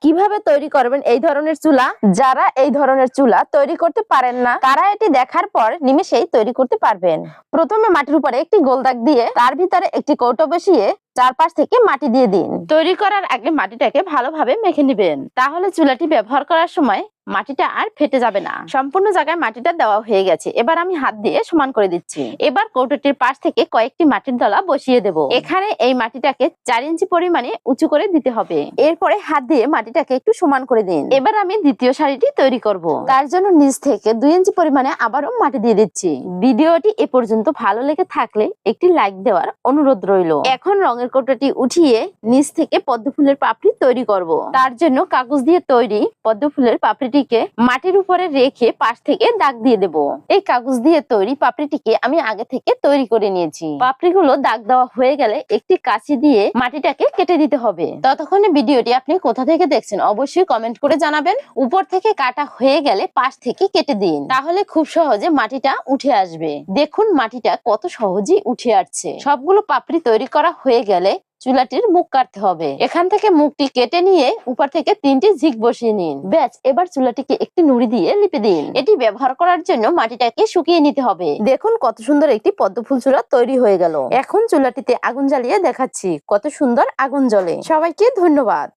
কিভাবে তৈরি করবেন এই ধরনের চুলা? যারা এই ধরনের চুলা তৈরি করতে পারেন না তারা এটি দেখার পর নিমেষেই তৈরি করতে পারবেন। প্রথমে মাটির উপরে একটি গোল দাগ দিয়ে তার ভিতরে একটি কৌটো বসিয়ে চারপাশ থেকে মাটি দিয়ে দিন। তৈরি করার আগে মাটিটাকে ভালোভাবে মেখে নেবেন, তাহলে চুলাটি ব্যবহার করার সময় মাটিটা আর ফেটে যাবে না। সম্পূর্ণ জায়গায় মাটিটা দেওয়া হয়ে গেছে, এবার আমি হাত দিয়ে সমান করে দিচ্ছি। এবার কৌটোটির পাশ থেকে কয়েকটি মাটির দলা বসিয়ে দেব। এখানে এই মাটিটাকে 4 ইঞ্চি পরিমাণে উঁচু করে দিতে হবে। এরপরে হাত দিয়ে মাটিটাকে একটু সমান করে দিন। এবার আমি দ্বিতীয় সারিটি তৈরি করব। তার জন্য নিচ থেকে 2 ইঞ্চি পরিমাণে আবারও মাটি দিয়ে দিচ্ছি। ভিডিওটি এ পর্যন্ত ভালো লেগে থাকলে একটি লাইক দেওয়ার অনুরোধ রইল। এখন রঙের কৌটোটি উঠিয়ে নিচ থেকে পদ্ম ফুলের পাপড়ি তৈরি করব। তার জন্য কাগজ দিয়ে তৈরি পদ্ম ফুলের পাপড়িটিকে মাটির উপরে রেখে পাশ থেকে দাগ দিয়ে দেব। এই কাগজ দিয়ে তৈরি পাপড়িটিকে আমি আগে থেকে তৈরি করে নিয়েছি। পাপড়িগুলো দাগ দেওয়া হয়ে গেলে একটি কাঁচি দিয়ে মাটিটাকে কেটে দিতে হবে। ততক্ষণে ভিডিওটি আপনি কোথা থেকে দেখছেন অবশ্যই কমেন্ট করে জানাবেন। উপর থেকে কাটা হয়ে গেলে পাশ থেকে কেটে দিন, তাহলে খুব সহজে মাটিটা উঠে আসবে। দেখুন মাটিটা কত সহজেই উঠে আসছে। সবগুলো পাপড়ি তৈরি করা হয়ে গেলে চুলাটির মুখ কাটতে হবে। এখান থেকে মুখটি কেটে নিয়ে উপর থেকে 3টি ঝিক বসিয়ে নিন। ব্যাস, এবার চুলাটিকে একটি নুড়ি দিয়ে লিপে দিন। এটি ব্যবহার করার জন্য মাটিটাকে শুকিয়ে নিতে হবে। দেখুন কত সুন্দর একটি পদ্ম ফুল চুলা তৈরি হয়ে গেল। এখন চুলাটিতে আগুন জ্বালিয়ে দেখাচ্ছি কত সুন্দর আগুন জ্বলে। সবাইকে ধন্যবাদ।